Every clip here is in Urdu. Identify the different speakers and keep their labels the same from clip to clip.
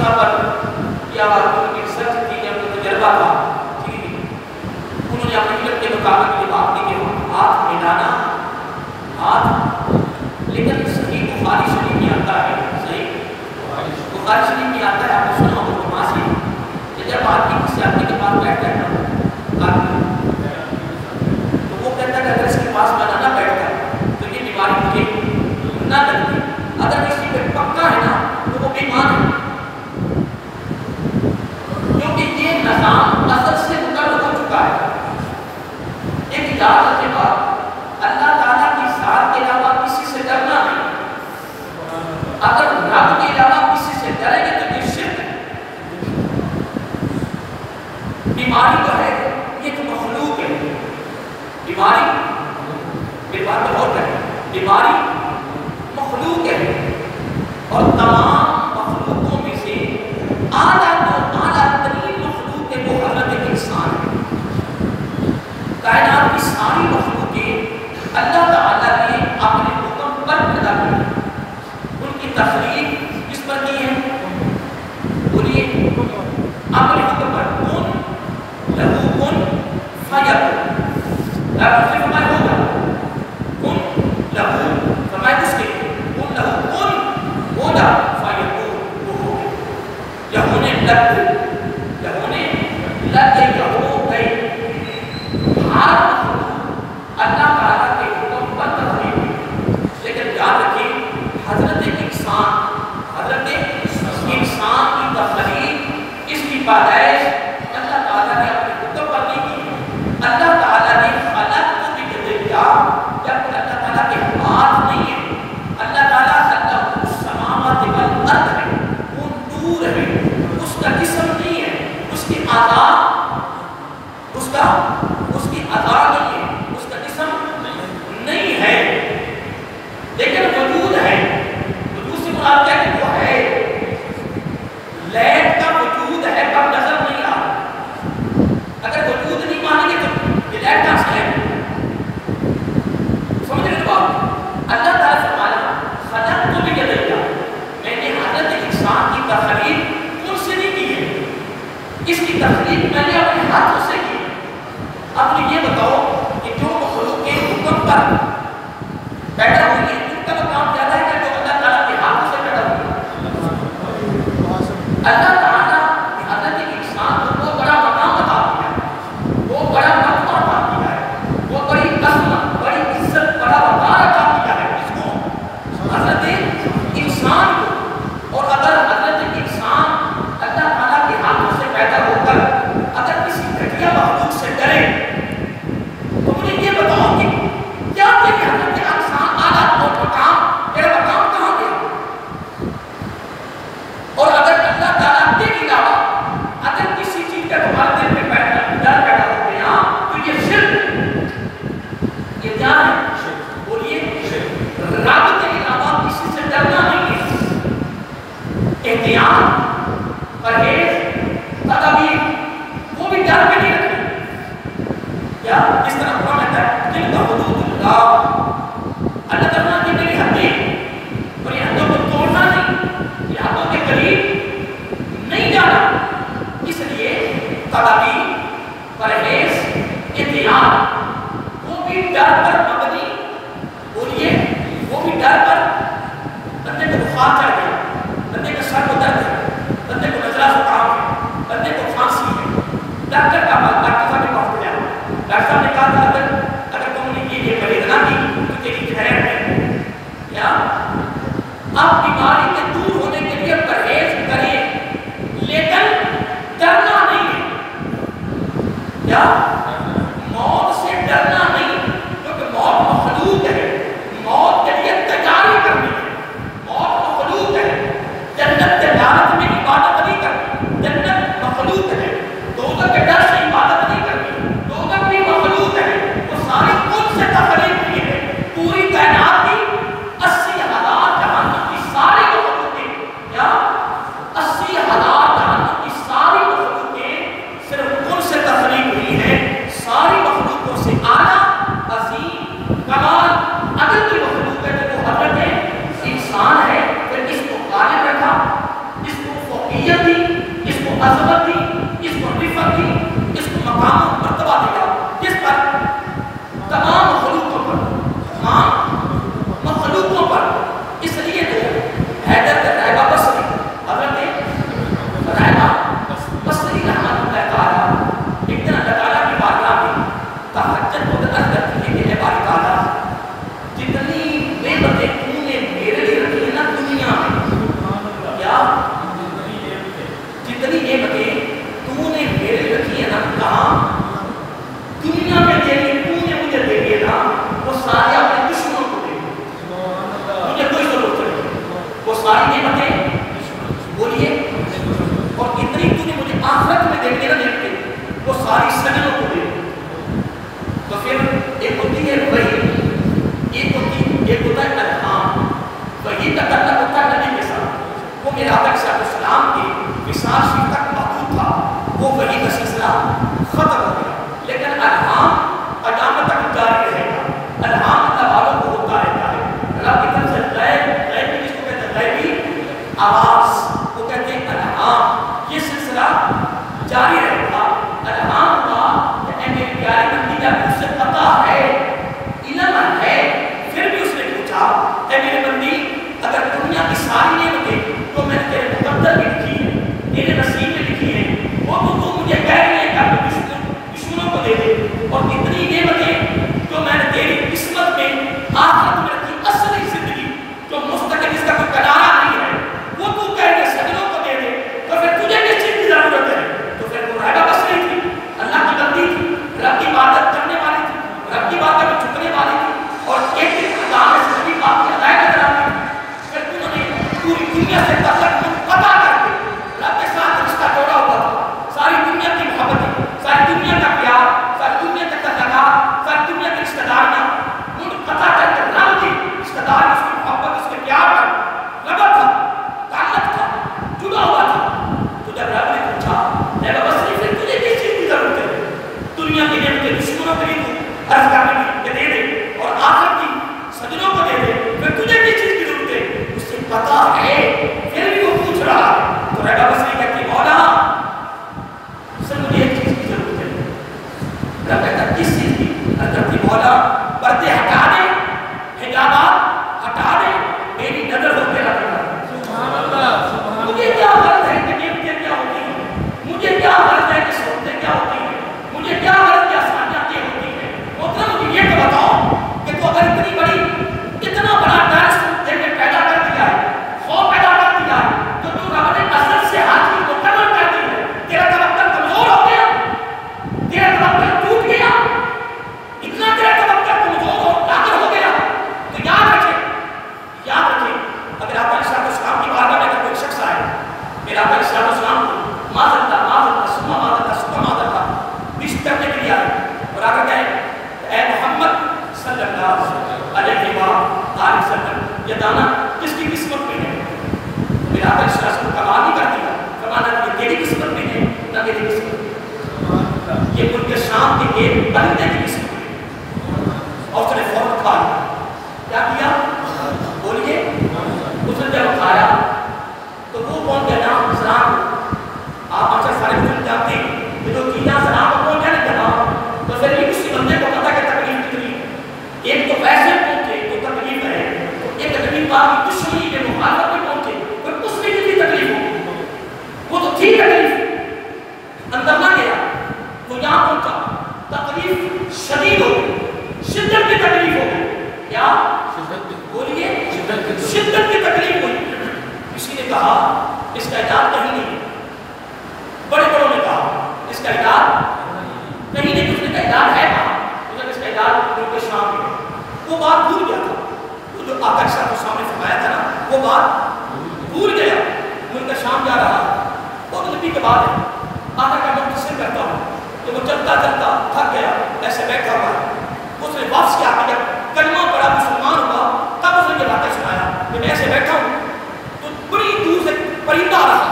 Speaker 1: مسئلہ پر یا ان کی ریسرچ کی یا ان کا تجربہ تھا، ٹھیک ہے، انہوں نے اپنے علم کے مطابق یہ بات کی کہ ہاتھ ملانا، ہاتھ، لیکن صحیح بخاری شریف میں آتا ہے، صحیح بخاری شریف میں آتا ہے، آپ نے سنا ہوگا وہاں سے کہ جب آدمی کسی آدمی کے پاس بیٹھتا ہے نا آدمی، تو وہ کہتا ہے کہ اگر اس کے پاس بنانا بیٹھتا ہے تو یہ بیماری مجھے نہ لگتی، اگر کسی پہ پکا ہے نا تو وہ بیمار ہے، کیونکہ یہ نظام اصل سے مقرر ہو چکا ہے۔ ایک اجازت کے بعد اللہ تعالیٰ کی ذات کے علاوہ کسی سے ڈرنا نہیں، اگر رب کے علاوہ کسی سے ڈریں گے تو یہ شرک ہے۔ بیماری تو ہے، یہ تو مخلوق ہے، بیماری میری بات تو غور کریں، بیماری مخلوق ہے، اور تمام مخلوقوں میں سے اعلیٰ تو اعلیٰ ترین مخلوق ہے وہ حضرت انسان ہے۔ کائنات کی ساری مخلوقیں اللہ تعالیٰ نے اپنے حکم پر پیدا کی، ان کی تخلیق کس پر کی ہے؟ بولیے، اپنے حکم پر، کن لہو کن فیکون، آپ سے فرمائے ہوگا کن لہو، فرمائے کس کے لیے؟ کن لہو کن ہو جا فیکون، وہ ہو گئے، یا ہونے لگ گئی، یا ہونے لگ گئی، یا ہو گئی۔ ہر اللہ تعالیٰ کے حکم پر تخلیق ہے، لیکن یاد رکھیں حضرت انسان کی تخلیق، اس کی پیدائش اللہ تعالیٰ نے اپنے حکم پر نہیں کی۔ اللہ تعالیٰ نے خلق کو بھی کہتے کیا جب اللہ تعالیٰ کے ہاتھ نہیں ہے، اللہ تعالیٰ اللہ السماوات والارض ہے، وہ نور ہے، اس کا جسم نہیں ہے، اس کی اعضاء نہیں ہے، اس کا جسم نہیں ہے، لیکن وجود ہے۔ وجود سے مراد کیا ہے؟ وہ ہے، لیٹ کا وجود ہے پر نظر نہیں آ رہا۔ اگر وجود نہیں مانیں گے تو یہ لیٹ کہاں سے ہے؟ سمجھ رہے بات؟ اللہ تعالیٰ فرمایا خلق تو بھی کہتے میں نے حضرت انسان کی تخلیق خود سے نہیں کی ہے، اس کی تخلیق میں نے اپنے ہاتھوں سے کی۔ اب تو یہ بتاؤ کہ جو مخلوق کے حکم پر پیدا ہوئی ہے ان کا مقام زیادہ ہے کہ جو اللہ تعالیٰ کے ہاتھوں سے پیدا ہوئی ہے؟ اللہ تعالیٰ نے حضرت انسان کو وہ بڑا مقام عطا کیا ہے، وہ بڑا مرتبہ عطا کیا ہے، وہ بڑی عظمت، بڑی عزت، بڑا وقار عطا کیا ہے، اس کو حضرت انسان کو۔ اور اگر حضرت انسان اللہ تعالیٰ کے ہاتھوں سے پیدا ہو کر اگر کسی گھٹیا مخلوق سے ڈرے تو مجھے یہ بتاؤ کہ کیا تیری حضرت انسان اعلیٰ اور مقام، تیرا مقام کہاں گیا؟ اور اگر اللہ تعالیٰ کے علاوہ اگر کسی چیز کا تمہارے دل میں ڈر پیدا ہو گیا تو یہ شرک ہے۔ یہ کیا ہے؟ بولیے، رب کے علاوہ کسی سے ڈرنا نہیں ہے، احتیاط، پرہیز، تدابیر، وہ بھی ڈر میں نہیں رکھنا۔ کیا اس طرح قرآن کہتا ہے تلک حدود اللہ، اللہ تعالیٰ کی میری حدیں، اور یہ حدوں کو توڑنا نہیں، یہ حدوں کے قریب نہیں جانا۔ اس لیے تدابیر، پرہیز، احتیاط، وہ بھی ڈر پر مبنی، بولیے وہ بھی ڈر پر۔ بندے کو بخار چڑھ گیا، بندے کے سر کو درد ہے، بندے کو نزلہ زکام ہے، بندے کو کھانسی ہے، ڈاکٹر کا بات، ڈاکٹر صاحب نے پاس دیا، ڈاکٹر صاحب نے کہا تھا اگر تم نے یہ خریدنا کی تو تیری خیر ہے۔ کیا اب بیماری کے دور ہونے کے لیے پرہیز کریں، لیکن ڈرنا نہیں ہے۔ کیا موت سے ڈرنا نہیں، کیونکہ موت مخلوق ہے، موت کے لیے تیاری کرنی ہے، موت مخلوق ہے۔ جنت کے دعوت میں عبادت نہیں کرنی، جنت مخلوق ہے، دوزخ کے ڈر سے عبادت نہیں کرنی، دوزخ بھی مخلوق ہے، وہ ساری خود سے تخلیق کی ہے۔ پوری کائنات کی 80,000 جہنم کی ساری مخلوقیں، کیا 80,000 جہنم کی ساری مخلوقیں صرف خود سے تخلیق ہوئی ہیں، ساری مخلوقوں سے اعلیٰ حضرت کو عرض کرتی ہے کہ اے باری تعالیٰ جتنی نعمتیں تو نے میرے لیے رکھی ہیں نا دنیا میں، کیا جتنی نعمتیں تو نے میرے لیے رکھی ہیں نا کہاں دنیا میں دے لی، تو نے مجھے دے دیے نا وہ سارے اپنے دشمنوں کو دے دی، مجھے کوئی ضرورت نہیں، وہ ساری نعمتیں بولیے اور اتنی تو نے مجھے آخرت میں دے دیے نا نعمتیں وہ ساری سجنوں کو دے دی۔ تو پھر ایک ہوتی ہے وحی، ایک ہوتا ہے الہام، وحی کا تعلق ہوتا ہے نبی کے ساتھ، وہ میرا آقا صلی اللہ علیہ وسلم کے وصال شریف تک محدود تھا، وہ وحی کا سلسلہ ختم ہو گیا، لیکن الہام قیامت تک جاری رہے گا، الہام اللہ والوں کو ہوتا رہتا ہے۔ اللہ کی طرف سے غیب جس کو کہتے ہیں غیبی آواز، وہ کہتے ہیں الہام، یہ سلسلہ جاری رہے گا۔ الہام کا اے میری پیاری بندی کا مجھ سے پتہ ہے، علم ہے، پھر بھی اس نے پوچھا اے میری بندی اگر دنیا کی ساری نعمتیں تو میں نے تیرے مقدر میں لکھی ہے، تیرے نصیب میں لکھی ہے، وہ تو مجھے کہہ رہی ہے کہ اپنے دشمنوں کو دے دے، اور اتنی نعمتیں جو میں نے تیری قسمت میں آخرت میں رکھی اصلی زندگی جو مستقل جس کا کوئی کنارہ نہیں ہے وہ تو کہہ رہے سجنوں کو دے دے، تو پھر تجھے کس چیز کی ضرورت ہے؟ تو پھر وہ رہبہ بس نہیں تھی، اللہ کی بندی تھی، رب کی عبادت کرنے والی تھی، رب کی بات میں جھکنے والی تھی، اور ایک دن اللہ میں سے ربی بات کی ادائے نظر آتی تھی، پھر انہوں نے پوری دنیا سے تعلق قطع کر کے رب کے ساتھ رشتہ جوڑا ہوا تھا، ساری دنیا کی محبتیں، ساری دنیا کا پیار، ساری دنیا کے تعلقات، ساری دنیا کی رشتہ داریاں قطع کر کے رب کی رشتہ داری، اس کی محبت، اس کے پیار پر لگا تھا، تعلق تھا، جڑا ہوا تھا۔ تو جب رب نے پوچھا اے بابا صرف تجھے کس چیز کی ضرورت ہے؟ دنیا کی نعمتیں دشمنوں کے لیے تو عرض کرنے کی دے دے اور آخرت کی سجنوں کو دے دے، پھر تجھے کس چیز کی ضرورت ہے؟ اس سے پتا ہے، پھر بھی وہ پوچھ رہا ہے۔ تو رب بس نہیں کہتی مولا سر مجھے ایک چیز کی ضرورت ہے۔ رب کہتا کس چیز کی؟ کرتی مولا پردے ہٹا دے، حجابات ہٹا دے، میری نظر ہو تیرا پیار۔ مجھے کیا غرض ہے کہ نعمتیں کیا ہوتی ہیں، مجھے کیا غرض ہے کہ سہولتیں کیا ہوتی ہیں، مجھے کیا غرض کہ آسانیاں کیا ہوتی ہیں۔ مطلب مجھے یہ تو بتاؤ کہ تو اگر اتنی بڑی اتنا بڑا ڈرس دل میں پیدا کر دیا ہے، خوف پیدا کر دیا ہے، تو رب نے اصل سے ہاتھ کی مکمل کر دی ہے، تیرا توکل کمزور ہو گیا، تیرا توکل ٹوٹ گیا، اتنا تیرا توکل کمزور اور طاقت ہو گیا، تو یاد رکھے اگر آپ علیہ السلام کی بارگاہ میں کوئی شخص آئے، میرا آپ علیہ السلام کو معذرت بستر میں کے لیے آئے اور آگر کہے اے محمد صلی اللہ علیہ وسلم یہ دانا کس کی قسمت میں ہے؟ میرا آپ علیہ السلام کمال نہیں کر دیا، فرمانا یہ تیری قسمت میں ہے نہ میری قسمت میں، یہ ملک شام کے ایک بندے کی قسمت میں، اور اس نے فوراً کھا لیا۔ کیا بولیے؟ اس نے جب کھایا تو وہ کون کہنا سلام، آپ اچھا سارے مسلم جانتے ہیں کہ جو چیزاں سلام کو کون کہنے کہنا، تو پھر بھی کسی بندے کو پتا کہ تکلیف کتنی، ایک تو پیسے پہنچے تو تکلیف ہے، ایک تکلیف آپ کی دشمنی کے مخالفت میں پہنچے پھر اس میں کتنی تکلیف ہو، وہ تو تھی تکلیف اندر نہ گیا تو یہاں پہنچا، تکلیف شدید ہو گئی، شدت کی تکلیف ہو گئی، کیا بولیے؟ شدت کی تکلیف ہوئی۔ کسی نے کہا اس کا علاج کہیں نہیں، بڑے بڑوں نے کہا اس کا علاج کہیں نہیں، اس نے کہا علاج ہے کہاں؟ اس نے اس کا علاج ملک شام میں، وہ بات بھول گیا تھا، وہ جو آقا صاحب کے سامنے فرمایا تھا نا وہ بات بھول گیا، ملک شام جا رہا، بہت لمبی کے بعد ہے، آقا کا مختصر کرتا ہوں کہ وہ چلتا چلتا تھک گیا، ایسے بیٹھا ہوا ہے، اس نے واپس کیا کہ جب کلمہ پڑھا مسلمان ہوا تب اس نے یہ باتیں سنایا کہ میں ایسے بیٹھا ہوں تو بڑی دور سے پرندہ آ رہا،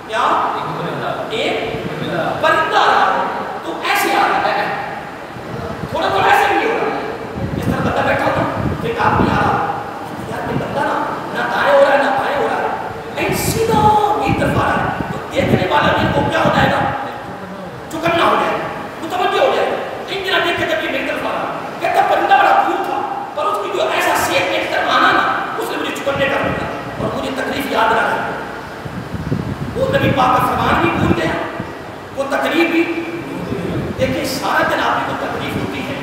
Speaker 1: کیا ایک پرندہ آ رہا تو ایسے آ رہا ہے، تھوڑا تھوڑا ایسے بھی ہو رہا ہے، اس طرح بندہ بیٹھا ہوتا پھر ایک آدمی آ رہا، یار یہ بندہ نہ دائیں ہو رہا ہے نہ بائیں ہو رہا ہے، ایک سیدھا میری طرف آ رہا ہے، تو دیکھنے والا میرے کو کیا ہو جائے گا، چکنا ہو جائے گا، متوجہ ہو جائے گا، ایک دن دیکھ کے جب یہ میری طرف آ رہا کہتا پرندہ بڑا دور تھا پر اس کی جو ایسا سیک میری طرف آنا نا اس نے مجھے چکنے کر دیا اور مجھے تکلیف یاد نہ رہی، وہ نبی پاک کا فرمان بھی بھول گیا، وہ تکلیف بھی، دیکھیں سارا دن آپ کو تکلیف ہوتی ہے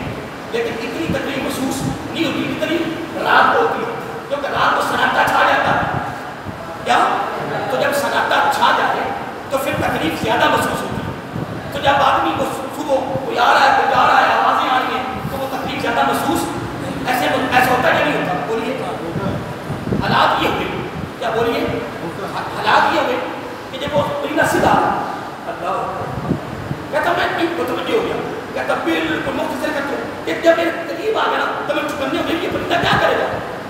Speaker 1: کہ جب میرے قریب آ گیا تو میں چکنے میں یہ پرندہ کیا کرے گا؟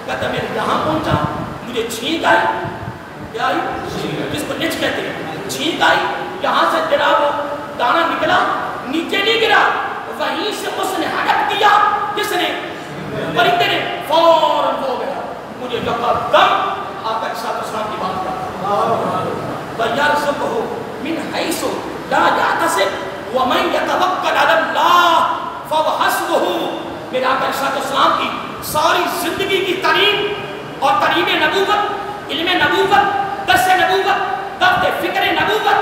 Speaker 1: کہتا میں یہاں پہنچا مجھے چھینک آئی. کیا آئی؟ جس کو نچ کہتے ہیں. چھینک آئی, یہاں سے جناب دانا نکلا, نیچے نہیں گرا, وہیں سے اس نے ہڑپ دیا. جس نے پرندے نے فوراً ہو گیا. مجھے یکدم آقا صاحب اسلام کی بات کرتا وَيَرْزُقْهُ مِنْ حَيْثُ لَا يَحْتَسِبُ وَمَنْ يَتَوَکَّلْ عَلَى اللَّهِ فَهُوَ حَسْبُهُ. میرے آقا صاحب اسلام کی ساری زندگی کی تعلیم اور تعلیم نبوت, علم نبوت, درس نبوت, ضبط فکر نبوت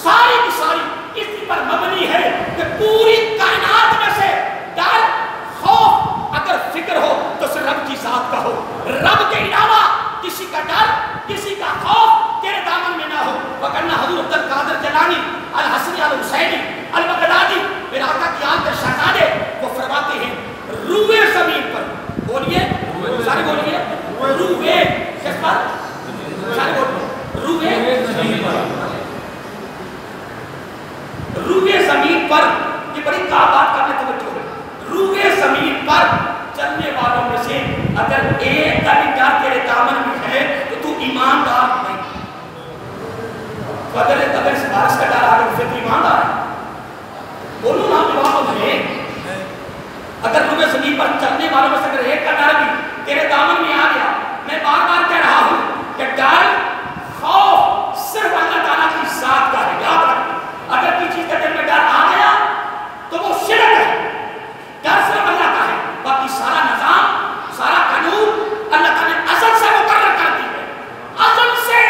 Speaker 1: ساری کی ساری اس پر مبنی ہے کہ پوری کائنات میں سے ڈر خوف اگر فکر ہو تو صرف رب کی ذات کا ہو. رب کے علاوہ کسی کا ڈر کسی کا خوف تیرے دامن میں نہ ہو. وکرنا حضور عبد القادر جیلانی الحسنی الحسینی البغدادی میرے آقا کی آنکھ کے شہزادے وہ فرماتے ہیں روئے زمین پر, بولیے سارے بولیے روئے کس پر, سارے بولیے روئے زمین پر. روئے زمین پر یہ بڑی بات کرنے توجہ ہے. روئے زمین پر چلنے والوں میں سے اگر ایک کا بھی ڈر تیرے دامن میں ہے تو تو ایماندار نہیں. اگر اس بارش کا ڈر آ گیا پھر تو ایماندار ہے. بولو نا جواب ہے. اگر روئے زمین پر چلنے والوں میں سے اگر ایک کا ڈر بھی تیرے دامن میں آ گیا, میں بار بار کہہ رہا ہوں کہ ڈر خوف صرف اللہ تعالیٰ کی ذات کا ہے. یاد رکھ, اگر کوئی چیز کا دل میں ڈر آ گیا تو وہ شرک ہے. ڈر صرف اللہ کا ہے, باقی سارا نظام سارا قانون اللہ تعالیٰ نے ازل سے مقرر کر دی ہے. ازل سے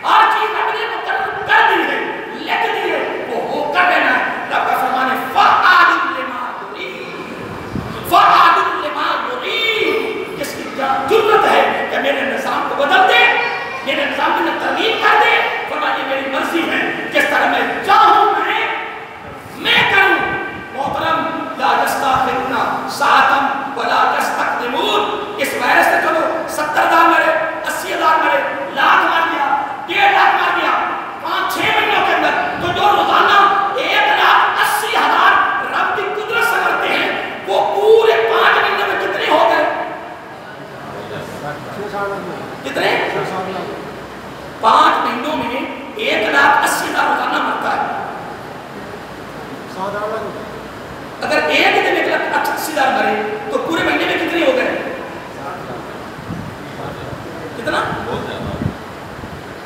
Speaker 1: ہر چیز رب نے مقرر کر دی ہے, لکھ دی ہے, وہ ہو کر دینا ہے. رب کا فرمان ہے فَعَالٌ لِمَا يُرِيدُ فَعَالٌ لِمَا يُرِيدُ. جس کی جرأت ہے کہ میرے نظام کو بدل دے, میرے نظام میں ترمیم کر دے. فرمایا یہ میری مرضی ہے, جس طرح میں چاہوں میں کروں. محترم لا یستاخرون ساعۃ ولا یستقدمون. اس وائرس نے چلو 70,000 مرے, 80,000 مرے, لاکھ مار دیا, 1.5 لاکھ مار دیا 5-6 مہینوں کے اندر. تو جو روزانہ 1,80,000 رب کی قدرت سے مرتے ہیں وہ پورے 5 مہینوں میں کتنے ہو گئے؟ کتنے؟ 5 مہینوں میں 1,80,000 روزانہ مرتا ہے. اگر ایک دن 1,80,000 مرے تو پورے مہینے میں کتنے ہو گئے؟ کتنا؟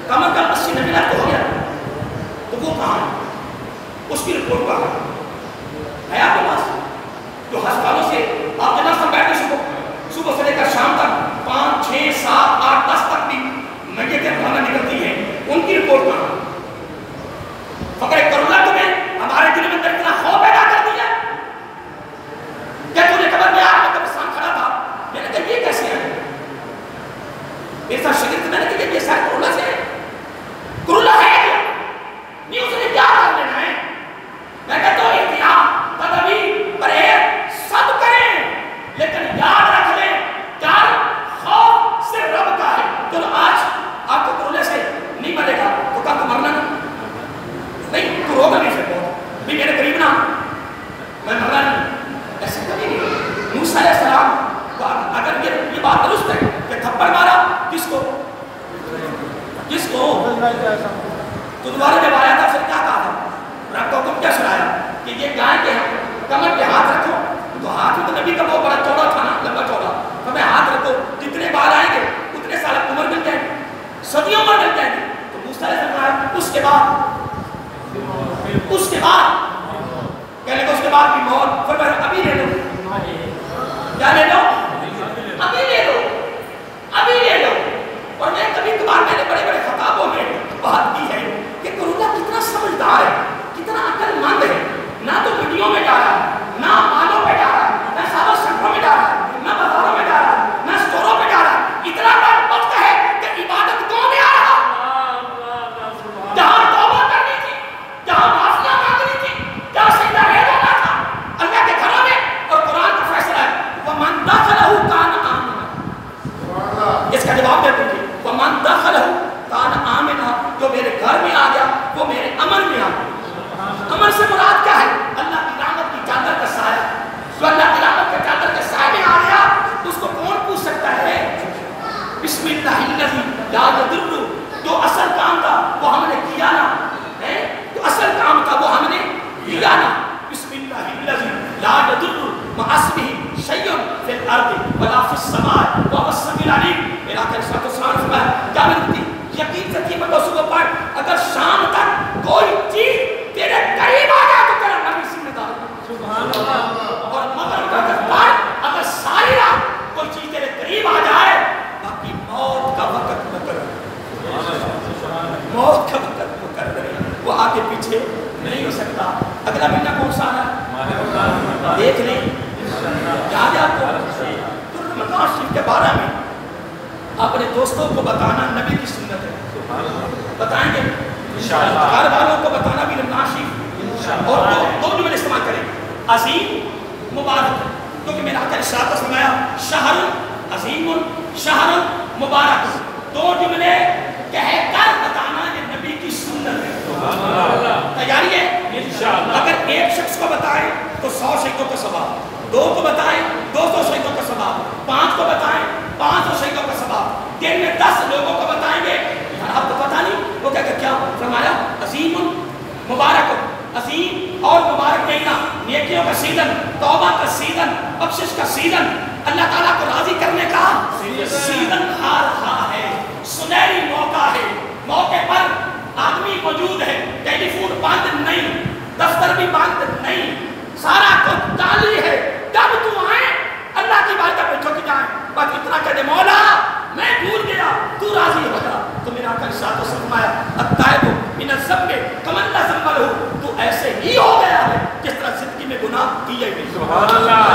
Speaker 1: کم از کم 80-90 لاکھ تو ہو گیا. تو وہ کہاں ہے؟ اس کی رپورٹ کہاں ہے آپ کے پاس؟ جو ہسپتالوں سے آپ جناب سب بیٹھے صبح سے لے کر شام تک 5, 6, 7, 8, 10 تک بھی میتیں روزانہ نکلتی ہیں, ان کی رپورٹ کہاں؟ فقر کرونا تمہیں ہمارے دل میں اندر اتنا خوف پیدا کر دیا کہ تجھے قبر میں آج میں قبرستان کھڑا تھا, میں نے کہا یہ کیسے ہے؟ میرے ساتھ شگرد میں نے کہا یہ سارے کرونا سے ہے. کرونا ہے کیا نہیں, اس نے کیا کر لینا ہے؟ میں کہتا ہوں احتیاط تدابیر پرہیز سب کریں, لیکن یاد رکھ لیں ڈر خوف صرف رب کا ہے. چلو آج آپ کو کرونے سے نہیں مرے گا تو کل تو مرنا نہیں, تو روگا نہیں سے بہت بھی میرے قریب نہ میں مرنا نہیں. ایسے کبھی نہیں. موسیٰ علیہ السلام کو اگر یہ بات درست ہے کہ تھپڑ مارا کس کو تو دوبارہ جب آیا تھا پھر کیا کہا تھا؟ رب کو حکم کیا سنایا کہ یہ گائے کے کمر پہ ہاتھ رکھو. تو ہاتھ میں تو نبی کا بہت بڑا چوڑا تھا نا, لمبا چوڑا, تو میں ہاتھ رکھو جتنے بال آئیں گے اتنے سال عمر مل جائیں گے, صدیوں عمر مل جائیں گے. تو موسیٰ علیہ السلام اس کے بعد کہنے کو اس کے بعد بھی موت فرمایا ابھی لے لو. کیا لے لو؟ ابھی لے لو, ابھی لے لو. اور میں کبھی کبھار میں نے بڑے بڑے خطابوں میں بات کی ہے کہ کرونا کتنا سمجھدار ہے, کتنا عقل مند ہے. نہ تو ویڈیو میں جا رہا, نہ معصمه شيء في الارض ولا في السماء وهو السميع العليم. میرا کہ ساتھ سلام فرمایا کیا ملتی یقین سے قیمت اور صبح پڑھ اگر شام تک کوئی چیز تیرے قریب آ جائے تو تیرا نبی ذمہ دار سبحان اللہ. اور مغرب کا پڑھ اگر ساری رات کوئی چیز تیرے قریب آ جائے باقی موت کا وقت مقرر موت کا وقت مقرر وہ آگے پیچھے نہیں ہو سکتا. اگلا مہینہ کون سا ہے دیکھ لیں یاد ہے آپ کو. تو رمضان شریف کے بارے میں اپنے دوستوں کو بتانا نبی کی سنت ہے. بتائیں گے گھر والوں کو بتانا بھی رمضان شریف. اور دو جملے استعمال کریں عظیم مبارک کیونکہ میرا آقا نے ارشاد فرمایا شہر عظیم شہر مبارک. دو جملے کہہ کر بتانا یہ نبی کی سنت ہے. تیاری ہے اگر ایک شخص کو بتائیں تو 100 شہیدوں کا ثواب, 2 کو بتائیں 200 شہیدوں کا ثواب, 5 کو بتائیں 500 شہیدوں کا ثواب. دن میں 10 لوگوں کو بتائیں گے آپ کو پتہ نہیں وہ کیا فرمایا عظیم مبارک عظیم اور مبارک مہینہ نیکیوں کا سیزن توبہ کا سیزن بخشش کا سیزن اللہ تعالیٰ کو راضی کرنے کا سیزن آ رہا ہے. سنہری موقع ہے. موقع پر آدمی موجود ہے. ٹیلی فون بند نہیں دفتر بھی بند نہیں سارا کچھ جاری ہے. جب تو آئے اللہ کی بات پہ جھک جائیں بس اتنا کہہ دے مولا میں بھول گیا تو راضی ہو جا. تو میرا آقا ارشاد فرمایا التائب من الذنب کمن لا ذنب له. تو ایسے ہی ہو گیا ہے جس طرح زندگی میں گناہ کیے ہوئے. سبحان اللہ.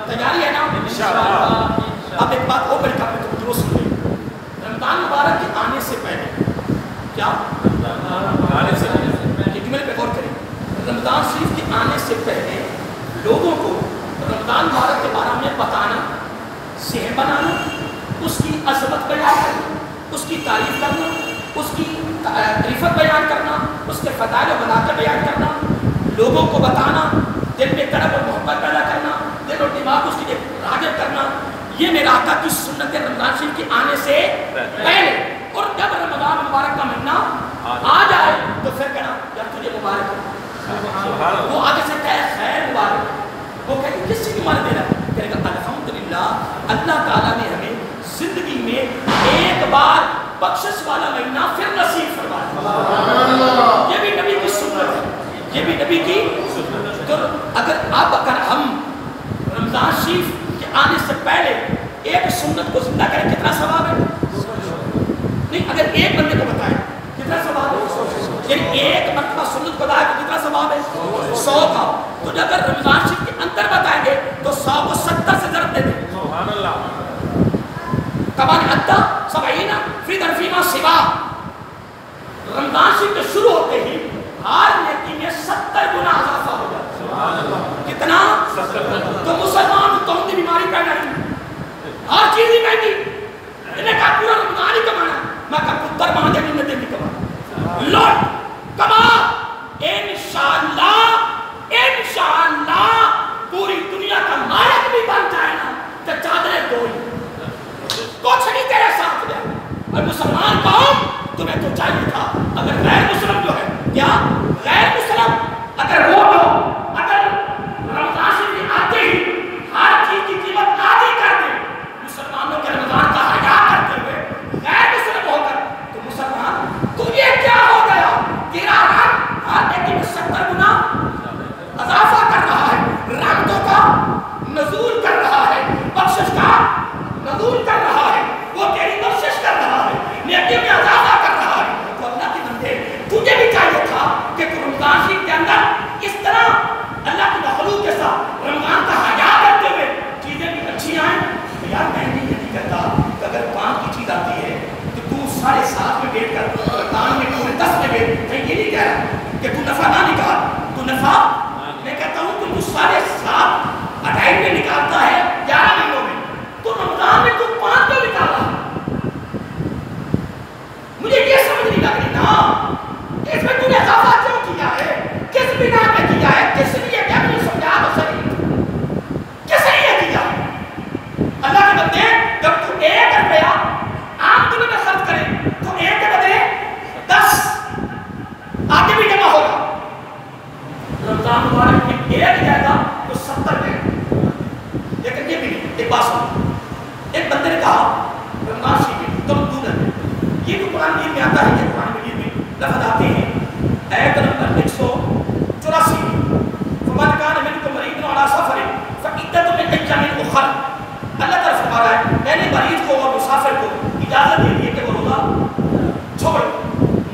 Speaker 1: تیاری ہے نا انشاءاللہ. اب ایک بات اور بڑی کافی تو درست سن لیں. رمضان مبارک کے آنے سے پہلے کیا آنے سے پہلے جملے پہ غور کریں. رمضان شریف کے آنے سے پہلے لوگوں کو رمضان مبارک کے بارے میں بتانا صحیح بنانا اس کی عظمت بیان کرنا اس کی تعریف کرنا اس کی رفت بیان کرنا اس کے فضائل و مناقب بیان کرنا لوگوں کو بتانا دل میں طرب اور محبت پیدا کرنا دل اور دماغ اس کی راغب کرنا یہ میرا آقا کی سنت ہے رمضان شریف کے آنے سے پہلے. اور جب رمضان مبارک کا مہینہ آ جائے تو پھر کہنا یار تجھے مبارک ہو. وہ آگے سے کہے خیر مبارک. وہ کہے کس چیز کی مبارک دے رہا ہے کہے گا الحمدللہ اللہ تعالیٰ نے ہمیں زندگی میں ایک بار بخشش والا مہینہ پھر نصیب فرمایا. یہ بھی نبی کی سنت ہے. یہ بھی نبی کی سنت. تو اگر ہم رمضان شریف کے آنے سے پہلے ایک سنت کو زندہ کریں کتنا ثواب ہے. نہیں اگر ایک بندے کو بتائیں کتنا ثواب ہے. یعنی ایک مرتبہ سنت کو بتائیں تو کتنا ثواب ہے 100 کا. تو اگر رمضان شریف کے اندر بتائیں گے تو 100 کو 70 سے ضرب دے دیں. سبحان اللہ. کمان حتی 70 فی درفیما سوا. رمضان شریف کے شروع ہوتے ہی ہر نیکی میں 70 گنا اضافہ ہو جاتا ہے. سبحان اللہ. کتنا 70. تو مسلمان تو ہم بیماری پیدا نہیں ہر چیز ہی مہنگی. انہیں کہا پورا رمضان ہی کمانا. میں کہا پتر وہاں دے دن دن کما لوٹ کما انشاءاللہ پوری دنیا کا مالک بھی بن جائے نا تو چادریں دو ہی کچھ نہیں تیرے ساتھ دے. اور مسلمان قوم تمہیں تو چاہیے تھا اگر غیر مسلم جو ہے کیا غیر مسلم اگر وہ لوگ اگر رمضان شریف آتے ہی ہر چیز کی قیمت آدھی کر دیں مسلمانوں کے رمضان کا حیا کرتے ہوئے غیر مسلم ہو کر تو مسلمان تو یہ کیا ہو گیا تیرا رب ہر نیکی میں 70 گنا اضافہ کر رہا ہے. رحمتوں کا نزول کر رہا ہے. بخشش کا نزول کر رہا ہے. وہ تیری بخشش کر رہا ہے. نیکی میں اضافہ کر رہا ہے. تو اللہ کے بندے تجھے بھی چاہیے تھا کہ تو رمضان شریف کے اندر اس طرح اللہ کی مخلوق کے ساتھ رمضان کا حیا کرتے ہوئے چیزیں بھی اچھی آئیں. یار میں نہیں کہتا کہ اگر 5 کی چیز آتی ہے تو تو 7:30 میں بیٹھ کر رمضان میں پورے 10 میں بیٹھ. میں یہ نہیں کہہ رہا کہ تو نفع نہ نکال. تو نفع میں کہتا ہوں کہ تو 7:30 2:30 میں نکالتا میں آتا ہے یہ قرآن مجید میں لفظ آتے ہیں آیت نمبر 184 فمن کان منکم مریض علی سفر فعدۃ من ایام اخر. اللہ تعالیٰ فرما رہا ہے میں نے مریض کو اور مسافر کو اجازت دے دی ہے کہ وہ روزہ چھوڑ.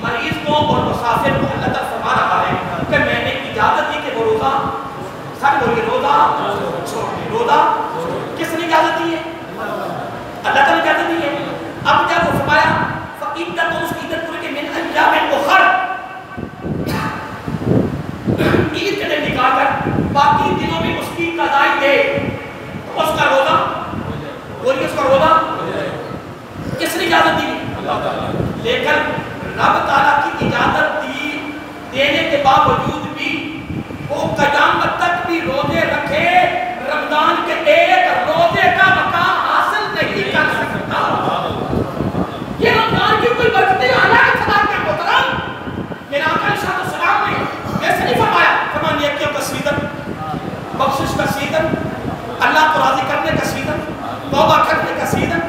Speaker 1: مریض کو اور مسافر کو اللہ تعالیٰ فرما رہا ہے کہ میں نے اجازت دی کہ وہ روزہ سب بولیے روزہ چھوڑ. روزہ کس نے اجازت دی ہے؟ اللہ تعالیٰ نے اجازت دی ہے. اب جب وہ فرمایا فعدۃ اس کی عدت پوری کے من ایام اخر عید کے دن نکال کر باقی دنوں میں اس کی قضائی دے تو اس کا روزہ بولیے اس کا روزہ کس نے اجازت دی؟ اللہ تعالیٰ. لیکن رب تعالیٰ کی اجازت دی دینے کے باوجود بھی وہ قیامت تک بھی روزے رکھے رمضان کے ایک روزے کا مقام حاصل نہیں کر سکتا. یہ رمضان کی کوئی برکتیں اللہ کے خدا کے محترم میرا آقا علیہ السلام نے ایسے نہیں فرمایا فرمان نیکیوں کا سیزن بخشش کا سیزن اللہ کو راضی کرنے کا سیزن توبہ کرنے کا سیزن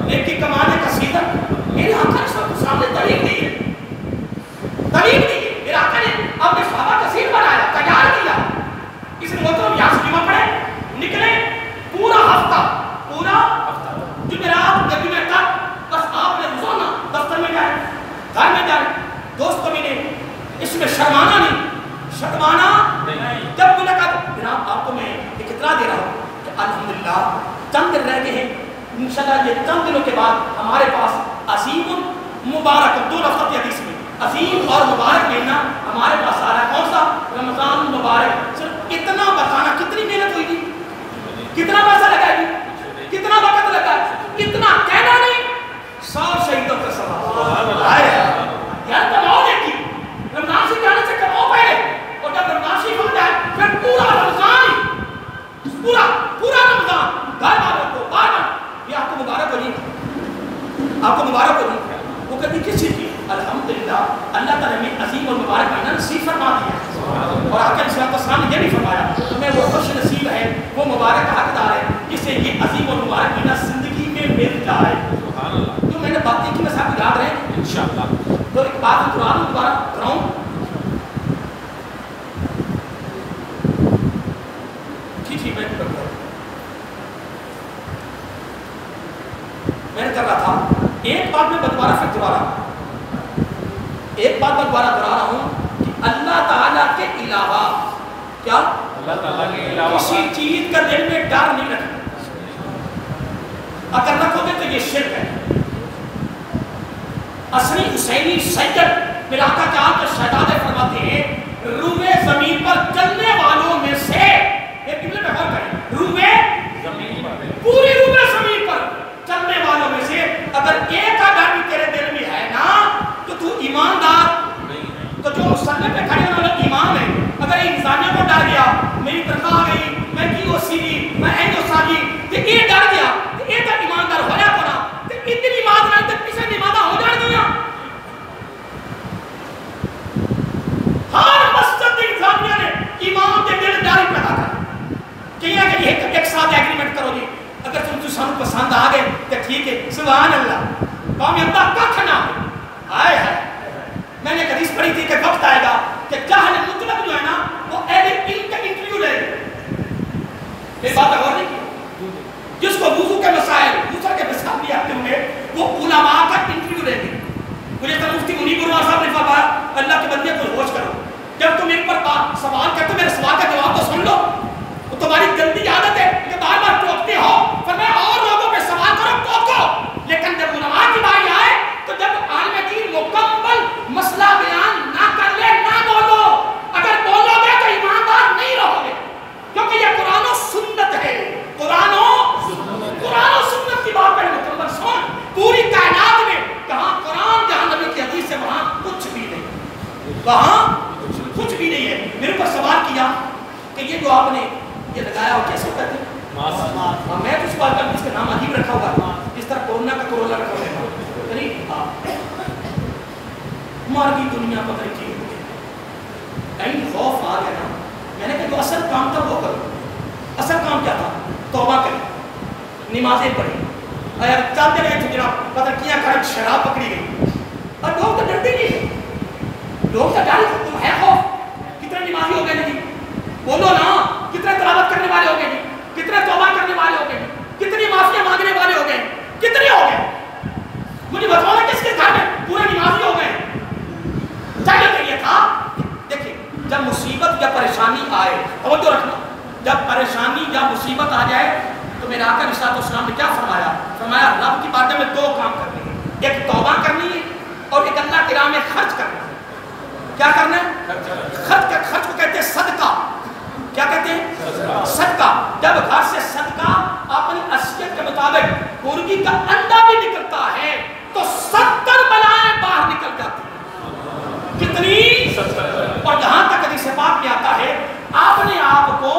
Speaker 1: نیکی کمانے کا سیزن. میرے آقا علیہ السلام نے تعلیم دی ہے تعلیم دی ہے. میرے آقا نے اپنے صحابہ کا سیر بنایا تیار کیا. اس نے محترم یہاں سے جمعہ پڑھے نکلے پورا ہفتہ جمعرات یا جمعہ تک بس آپ نے روزانہ دفتر میں جائے گھر میں جائے دوستوں میں نے اس میں شرمانا نہیں جب ملاقات جناب آپ کو میں ایک اطلاع دے رہا ہوں کہ الحمدللہ چند دن رہ گئے ہیں انشاءاللہ یہ چند دنوں کے بعد ہمارے پاس عظیم مبارک 2 لفظ کی حدیث میں عظیم اور مبارک مہینہ ہمارے پاس آ رہا ہے. کون سا؟ رمضان مبارک. صرف اتنا بتانا کتنی محنت ہوئی تھی کتنا پیسہ لگا گی کتنا وقت لگا اتنا کہنا نہیں 100 شہیدوں کا ثواب یار کماؤ دیکھی رمضان سے جانے سے کماؤ پہلے اور جب رمضان شریف ہو جائے پھر پورا رمضان پورا رمضان گھر والوں کو بار بار یہ آپ کو مبارک ہو جی آپ کو مبارک ہو جی. وہ کہتی کس چیز کی الحمدللہ اللہ تعالیٰ نے عظیم اور مبارک مہینہ نصیب فرما دیا. اور آقا علیہ السلام نے یہ بھی فرمایا تمہیں وہ خوش نصیب ہے وہ مبارک حقدار ہے جس سے یہ عظیم اور مبارک مہینہ زندگی میں مل جائے. جو میں نے باتیں کی میں صاحب کو یاد رہے انشاءاللہ. تو ایک بات قرآن مبارک کراؤں ٹھیک میں نے کر رہا تھا ایک بات میں دوبارہ دہرا رہا ہوں کہ اللہ تعالیٰ کے علاوہ کیا اللہ تعالیٰ کے علاوہ کسی چیز کا دل میں ڈر نہیں رکھنا. اگر رکھو گے تو یہ شرک ہے. اصلی حسینی سید میرا آقا کیا کہ شہزادے فرماتے ہیں روئے زمین پر چلنے والوں میں سے ایک قبلے پہ غور کریں روئے زمین پر پوری روئے زمین پر چلنے والوں میں سے اگر ایک کا ڈر بھی تیرے دل میں ہے نا تو ایماندار تو جو مسلح پہ کھڑے ہونے والا ایمان ہے. اگر انسانیت کو ڈر گیا میری تنخواہ آ گئی میں کی او سی دی میں این او سا دی تو یہ ڈر گیا تو یہ کا ایماندار ہو جا پڑا تو اتنی بات نہ تو پیچھے نمازہ ہو جان گیا. ہر مسجد انسانیہ نے ایمان کے دل ڈر پیدا کر کہ ایک ساتھ ایگریمنٹ کرو گی اگر تم تو سانو پسند آ گئے تو ٹھیک ہے سبحان اللہ قوم اللہ کچھ نہ آئے ہے. میں نے حدیث پڑھی تھی کہ وقت آئے گا کہ جہل مطلق جو ہے نا وہ اہل علم کا انٹرویو لے یہ بات غور نہیں کی جس کو وضو کے مسائل دوسرے کے مسائل بھی آتے ہوں گے وہ علماء کا انٹرویو لے گے. مجھے تو مفتی منیب الرحمن صاحب نے فرمایا اللہ کے بندے کو ہوش کرو جب تم ایک پر سوال کرتے میرے سوال کا جواب تو سن لو. وہ تمہاری گندی عادت ہے کہ بار بار ٹوکتے ہو فرمایا اور لوگوں پہ سوال کرو ٹوکو لیکن جب علماء کی باری آئے تو جب عالم دین مکمل مسئلہ بیان نہ کر لے نہ بولو. اگر بولو گے تو ایماندار نہیں رہو گے کیونکہ یہ قرآن و سنت ہے. قرآن و سنت کی بات پہلے مکمل سن. پوری کائنات میں کہاں قرآن جہاں نبی کی حدیث سے وہاں کچھ بھی نہیں وہاں کچھ بھی نہیں ہے. میرے پر سوال کیا کہ یہ جو آپ نے یہ لگایا ہو کیسے ہوتا ہے میں تو سوال کروں اس کا نام عجیب رکھا ہوگا اس طرح کورونا کا کرونا رکھا ہوگا نہیں مار کی دنیا پتہ کی ہو گئی این خوف آ گیا نا. میں نے کہا جو اصل کام تھا وہ کرو. اصل کام کیا تھا توبہ کریں نمازیں پڑھیں اگر چاہتے رہے تو جناب پتہ کیا کریں شراب پکڑی گئی اور لوگ تو ڈرتے نہیں، لوگ تو ڈر تم ہے خوف. کتنے نمازی ہو گئے نہیں، بولو نا، کتنے تلاوت کرنے والے ہو گئے نہیں، کتنے توبہ کرنے والے ہو گئے، کتنی معافیاں مانگنے والے ہو گئے، کتنے ہو گئے؟ مجھے بتاؤ نا کس کے گھر میں پورے نمازی ہو گئے؟ چاہیے کہ یہ تھا. دیکھیں جب مصیبت یا پریشانی آئے، توجہ رکھنا، جب پریشانی یا مصیبت آ جائے تو میرے آقا علیہ الصلوۃ والسلام نے کیا فرمایا؟ فرمایا رب کی بارگاہ میں دو کام کرنے ہیں، ایک توبہ کرنی ہے اور ایک اللہ کی راہ میں خرچ کرنا ہے. کیا کرنا ہے؟ خرچ کو کہتے ہیں صدقہ. کیا کہتے ہیں؟ صدقہ. جب گھر سے صدقہ اپنی حیثیت کے مطابق مرغی کا انڈا بھی نکلتا ہے تو 70 بلائیں باہر نکل جاتی ہیں. کتنی؟ 70. اور جہاں تک حدیث پاک میں آتا ہے اپنے آپ کو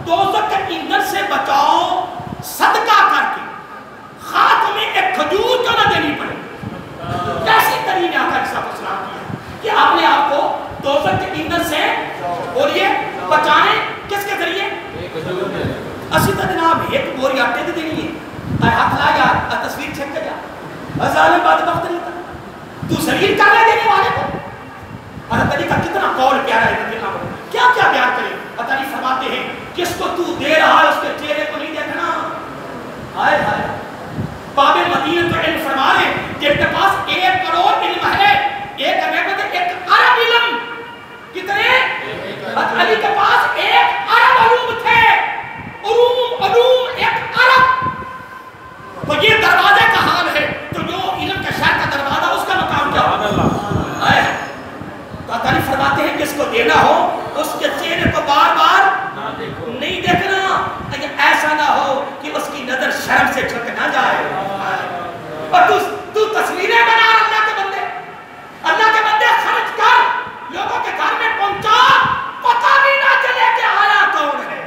Speaker 1: دوزخ کے ایندھن سے بچاؤ صدقہ کر کے، خاتمے میں ایک کھجور کیوں نہ دینی پڑے. کیسی ترین آقا علیہ السلام کی ہے کہ اپنے آپ کو دوزخ کے ایندھن سے بولیے بچائیں. کس کے ذریعے؟ اسی طرح جناب ایک بوری آٹے دی دینی ہے، اے ہاتھ لا یار تصویر چھپ کے جا، ظالم بدبخت نہیں تھا تو ذلیل کر رہے دینے والے کو. حضرت علی کا کتنا قول پیارا ہے رضی اللہ عنہ، کیا کیا بیان کرے. حضرت علی فرماتے ہیں جس کو تو دے رہا ہے اس کے چہرے کو نہیں دیکھنا. ہائے ہائے باب مدینہ تو علم فرما رہے جن کے پاس 1 کروڑ علم ہے، ایک ارب علم. کتنے؟ حضرت علی کے پاس 1 ارب علوم تھے، علوم 1 ارب. تو یہ دروازے کا حال ہے. تو جو علم کے شہر کا دروازہ اس کا مقام کیا ہوگا؟ تو علی فرماتے ہیں جس کو دینا ہو اس کے چہرے کو بار بار نہیں دیکھنا، ایسا نہ ہو کہ اس کی نظر شرم سے جھک نہ جائے. اور تو تصویریں بنا اللہ کے بندے، اللہ کے بندے خرچ کر لوگوں کے گھر میں پہنچا، پتہ بھی نہ چلے کہ آیا کون ہے.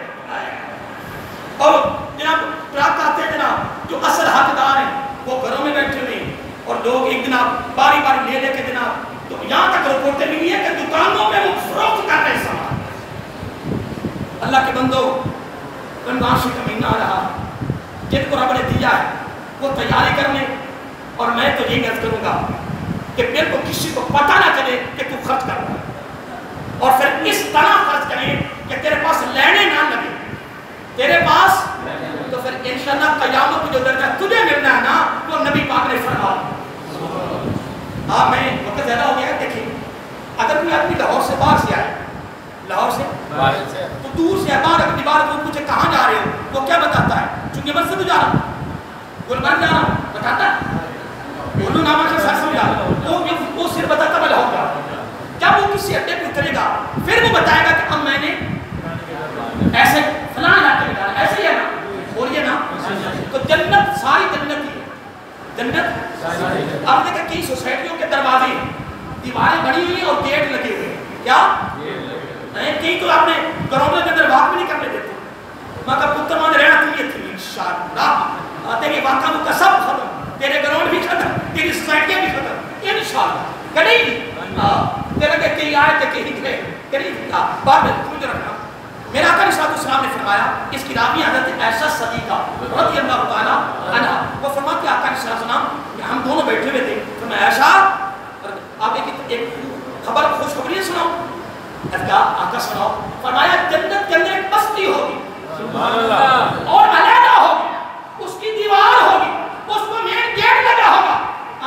Speaker 1: اور جناب ٹرک آتے ہیں جناب جو اصل حقدار ہیں وہ گھروں میں بیٹھے ہوئے ہیں اور لوگ ایک جناب باری باری لے لے کے جناب تو یہاں تک رپورٹیں ملی ہے کہ دکانوں میں وہ فروخت کر رہے سامان. اللہ کے بندو رمضان سے مہینہ آ رہا، جن کو رب نے دیا ہے وہ تیاری کرنے. اور میں تو یہی عرض کروں گا کہ میرے کو کسی کو پتہ نہ چلے کہ تو خرچ کر رہا ہے، اور پھر اس طرح خرچ کریں کہ تیرے پاس لینے نہ لگے. تیرے پاس تو پھر انشاءاللہ قیامت کو جو درجہ تجھے ملنا ہے نا وہ نبی پاک نے فرمایا. ہاں میں وقت زیادہ ہو گیا. دیکھیں اگر کوئی آدمی لاہور سے باہر سے آئے، لاہور سے تو دور سے باہر اپنی بار کو پوچھے کہاں جا رہے ہو، وہ کیا بتاتا ہے؟ چونکہ مسجد جا رہا ہوں، گلبرگ جا رہا ہوں، بتاتا ہے بولو نامہ کے ساتھ سمجھا. وہ صرف بتاتا میں لاہور جا رہا ہوں. جب وہ کسی اڈے پہ اترے گا پھر وہ بتائے گا کہ اب میں نے ایسے فلاں علاقے میں جانا. ایسے ہی ہے نا، بولیے نا. تو جنت ساری جنت ہی ہے، جنت. اب دیکھیں کئی سوسائٹیوں کے دروازے ہیں، دیواریں بڑی ہوئی ہیں اور گیٹ لگے ہوئے ہیں. کیا؟ کئی تو آپ نے گراؤنڈ کے اندر بات بھی نہیں کرنے دیتے. میں کہا پتر مان رہنا تم یہ تھی انشاءاللہ تیری واقعہ کا سب ختم، تیرے گراؤنڈ بھی ختم، تیری سوسائٹیاں بھی ختم انشاءاللہ. کہیں تیرے کے کئی آئے تھے کہیں نکلے کہیں بعد میں مجھے رکھنا. میرا آقا علیہ الصلوۃ نے فرمایا، اس کی راوی حضرت عائشہ صدیقہ رضی اللہ تعالیٰ عنہا، وہ فرماتے ہیں آقا علیہ السلام کہ ہم دونوں بیٹھے ہوئے تھے. فرمایا عائشہ آپ ایک خبر خوشخبری سناؤ. کہا آقا سناؤ. فرمایا جنت کے اندر ایک بستی ہوگی اور علیحدہ ہوگی، اس کی دیوار ہوگی، اس کو مین گیٹ لگا ہوگا،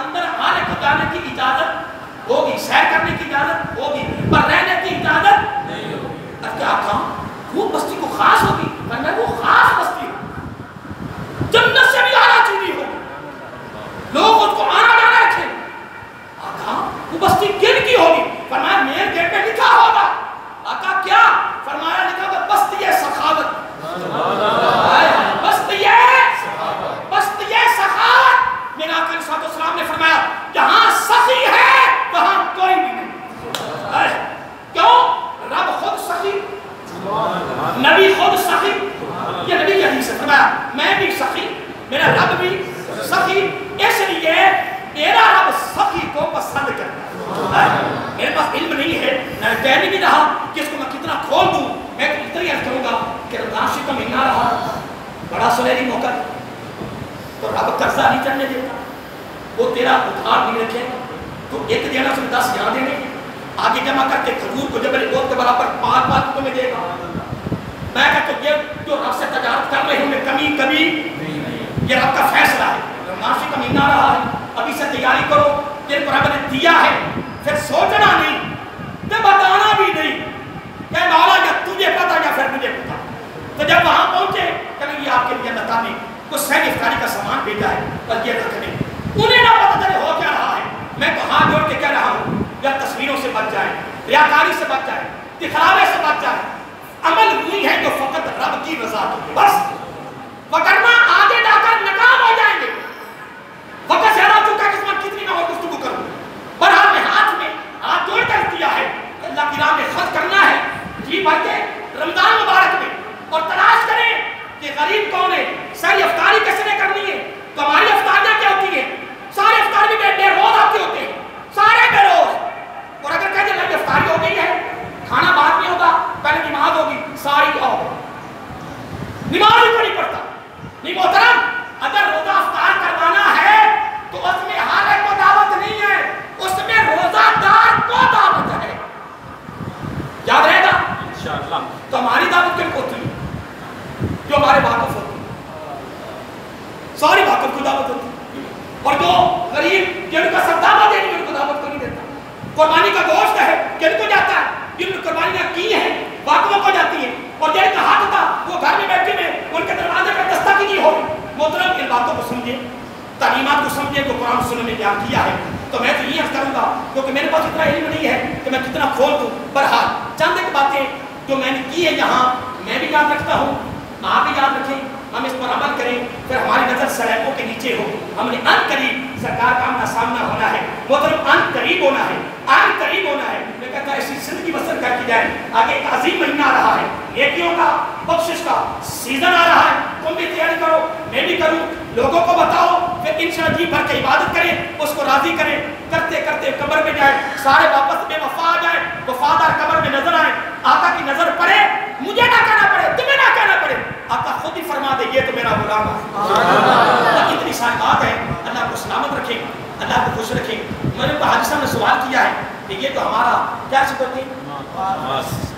Speaker 1: اندر آنے کو جانے کی اجازت ہوگی، سیر کرنے کی اجازت ہوگی، پر رہنے کی اجازت نہیں ہوگی. اب کیا آقا وہ بستی کو خاص ہوگی؟ فرمایا وہ خاص بستی ہوگی، جنت سے بھی اعلیٰ چیزیں ہوگی، لوگ اس کو آنا جانا رکھیں. آقا وہ بستی کن کی ہوگی؟ فرمایا مین گیٹ پہ لکھا ہوگا. آقا کیا؟ فرمایا لکھا ہوگا بستی سخاوت. بستی سخاوت. میرے آقا علیہ السلام نے فرمایا جہاں سخی ہے وہاں کوئی بھی نہیں. کیوں؟ رب خود سخی، نبی خود سخی. یہ نبی کی حدیث ہے. فرمایا میں بھی سخی، میرا رب بھی سخی، اس لیے میرا رب سخی کو پسند کرتا ہے. میرے پاس علم نہیں ہے، میں کہہ نہیں رہا کہ اس کو میں کتنا کھول دوں. میں اتنی عرض کروں گا کہ رمضان شریف کا مہینہ رہا، بڑا سنہری موقع تو رب قرضہ نہیں چڑھنے دیتا، وہ تیرا ادھار نہیں رکھے گا. تو ایک دینا اس میں 10 یہاں دینے، آگے جمع کر کے کھجور کو جبل احد کے برابر 5 تمہیں دے گا. میں کہتا ہوں یہ جو رب سے تجارت کر رہے ہیں کمی نہیں، یہ رب کا فیصلہ ہے. رمضان کا مہینہ آ رہا ہے، ابھی سے تیاری کرو. جن کو رب نے دیا ہے پھر سوچنا نہیں، تو بتانا بھی نہیں کہ مولا یا تجھے پتا یا پھر مجھے پتا. تو جب وہاں پہنچے کہ یہ آپ کے لیے اللہ تعالیٰ نے کچھ سہی افطاری کا سامان بھیجا ہے اور یہ رکھنے، انہیں نہ پتا چلے ہو کیا رہا ہے. میں تو ہاتھ جوڑ کے کہہ رہا ہوں یا تصویروں سے بچ جائے، ریاکاری سے بچ جائے، دکھلاوے سے بچ جائے. عمل ہوئی ہے جو فقط رب کی رضا ہوگی بس، وگرنہ آگے جا کر ناکام ہو جائیں گے. وقت زیادہ ہو چکا ہے کہ اس میں کتنی نہ اور گفتگو کروں. بہرحال میں ہاتھ جوڑ کر دیا ہے، اللہ کی راہ میں خرچ کرنا ہے. جی بھائی رمضان مبارک میں اور تلاش کریں کہ غریب کون ہے، ساری افطاری کیسے نے کرنی ہے. تو ہماری افطاریاں کیا ہوتی ہیں؟ سارے افطار بھی بے روز آتے ہوتے ہیں، سارے بے روز. اور اگر کہتے ہیں افطاری ہو گئی ہے، کھانا بعد میں ہوگا، پہلے نماز ہوگی، ساری آؤ نماز ہی کو نہیں پڑھتا. نہیں محترم، اگر روزہ افطار کروانا ہے تو اس میں ہر ایک کو دعوت نہیں ہے، اس میں روزہ دار کو دعوت ہے. یاد رہے گا انشاءاللہ. تو ہماری دعوت کن کو ہوتی ہے؟ جو ہمارے واقف ہوتی ہے، ساری واقف کو دعوت ہوتی ہے. اور جو غریب جن کا سب دعوت ہے ان کو دعوت کو نہیں دیتا. قربانی کا گوشت ہے جن کو جاتا ہے، جن نے قربانیاں کی ہیں واقفوں کو جاتی ہیں. اور جن کا حق تھا وہ گھر میں بیٹھے میں ان کے دروازے پر دستک ہی نہیں ہو. محترم ان باتوں کو سمجھیں، تعلیمات کو سمجھیں جو قرآن سننے نے بیان کیا ہے. تو میں تو یہ عرض کروں گا کیونکہ میرے پاس اتنا علم نہیں ہے کہ میں کتنا کھول دوں. بہرحال چند ایک باتیں جو میں نے کی ہے یہاں میں بھی یاد رکھتا ہوں، آپ بھی یاد رکھیں، ہم اس پر عمل کریں، پھر ہماری نظر سڑکوں کے نیچے ہو. ہم نے ان قریب سرکار کا آمنا سامنا ہونا ہے. محترم ان قریب ہونا ہے، ان قریب ہونا ہے. میں کہتا ہوں ایسی زندگی بسر کر کی جائے. آگے ایک عظیم مہینہ آ رہا ہے، نیکیوں کا، بخشش کا سیزن آ رہا ہے. تم بھی تیاری کرو، میں بھی کروں، لوگوں کو بتاؤ، پھر انشاءاللہ جی بھر کے عبادت کریں، اس کو راضی کریں. کرتے کرتے قبر میں جائیں، سارے واپس بے وفا آ جائیں، وفادار قبر میں نظر آئیں، آقا کی نظر پڑے، مجھے نہ کہنا پڑے، تمہیں نہ کہنا پڑے، آقا خود ہی فرما دے یہ تو میرا غلام ہے. اتنی ساری بات ہے. اللہ کو سلامت رکھیں، اللہ کو خوش رکھیں. میں نے حاجی صاحب نے سوال کیا ہے کہ یہ تو ہمارا کیا صفت ہے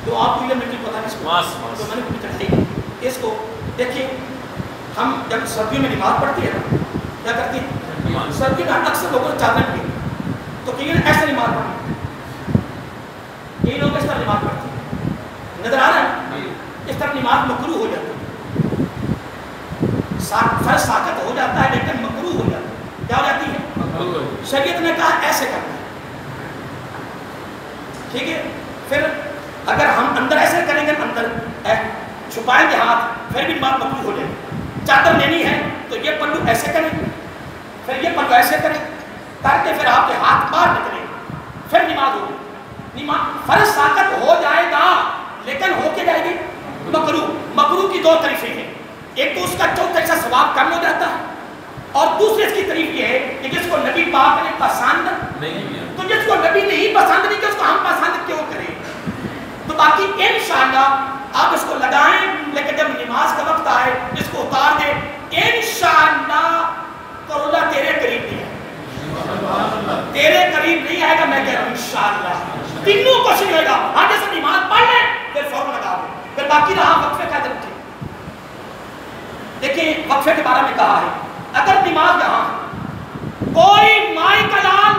Speaker 1: تو آپ کو یہ مجھے پتا نہیں، تو میں نے کچھ چڑھائی اس کو دیکھیں. ہم جب سردیوں میں نماز پڑھتے ہیں نا کیا کرتے ہیں؟ سردیوں میں اکثر لوگوں نے چادر کی تو کئی ایسے نماز پڑھتے ہیں، کئی لوگ اس طرح نماز پڑھتے ہیں. نظر آ رہا ہے اس طرح نماز مکروہ ہو جاتی ہے، فرض ساقط ہو جاتا ہے لیکن مکروہ ہو جاتا ہے. کیا ہو جاتی ہے؟ شریعت نے کہا ایسے کرنا ہے. ٹھیک ہے، پھر اگر ہم اندر ایسے کریں گے، اندر چھپائیں گے ہاتھ، پھر بھی نماز مکروہ ہو جائے گی. چادر لینی ہے تو یہ پلو ایسے کریں، پھر یہ پلو ایسے کریں کر کے پھر آپ کے ہاتھ باہر نکلیں، پھر نماز ہوگی. نماز فرض ساقط ہو جائے گا لیکن ہو کے جائے گی مکروہ. مکروہ کی 2 طریقیں ہیں، ایک تو اس کا چوتھا حصہ ثواب کم ہو جاتا ہے، اور دوسری اس کی تعریف یہ ہے کہ جس کو نبی پاک نے پسند نہیں، تو جس کو نبی نہیں پسند نہیں کہ اس کو ہم پسند کیوں کریں. تو باقی انشاءاللہ آپ اس کو لگائیں، لیکن جب نماز کا وقت آئے اس کو اتار دیں. انشاءاللہ کرولا تیرے قریب نہیں ہے، تیرے قریب نہیں آئے گا. میں کہہ رہا ہوں انشاءاللہ تینوں کوشش ہوئے گا. ہاں جیسے نماز پڑھ لیں پھر فوراً لگا دیں، پھر باقی رہا وقفے کا دن. دیکھیں وقفے کے بارے میں کہا ہے اگر نماز یہاں کوئی مائی کا لال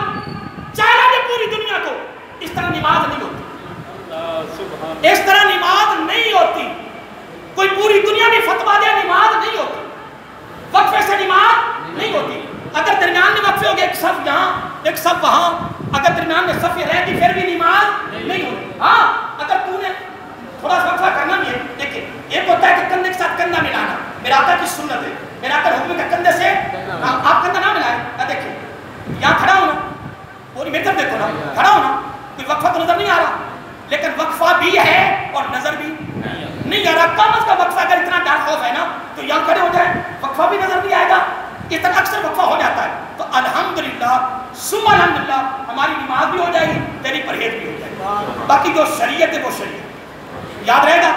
Speaker 1: چاہے دے پوری دنیا کو، اس طرح نماز نہیں ہوتی، اس طرح نماز نہیں ہوتی. کوئی پوری دنیا میں فتوا دے نماز نہیں ہوتی، وقفے سے نماز نہیں ہوتی. اگر درمیان میں وقفے ہو گئے، ایک صف یہاں ایک صف وہاں، اگر درمیان میں صف رہتی پھر بھی نماز نہیں ہوتی. ہاں اگر تو نے تھوڑا سا وقفہ کرنا بھی ہے. دیکھیں ایک ہوتا ہے کہ کندھے کے ساتھ کندھا ملانا، میرا آقا کی سنت ہے، میرا آقا حکم کا کندھے سے آپ کندھا نہ ملائیں. دیکھیں یہاں کھڑا ہونا، پوری میٹر دیکھو نا، کھڑا ہونا، کوئی وقفہ تو نظر نہیں آ رہا، لیکن وقفہ بھی ہے اور نظر بھی نہیں آ رہا. کم از کم وقفہ اگر اتنا ڈر خوف ہے نا تو یہاں کھڑے ہو جائیں، وقفہ بھی نظر نہیں آئے گا. اس طرح اکثر وقفہ ہو جاتا ہے. تو الحمدللہ ثم الحمدللہ ہماری نماز بھی ہو جائے گی، تیری پرہیز بھی ہو جائے گی. باقی جو شریعت ہے وہ شریعت یاد رہے گا.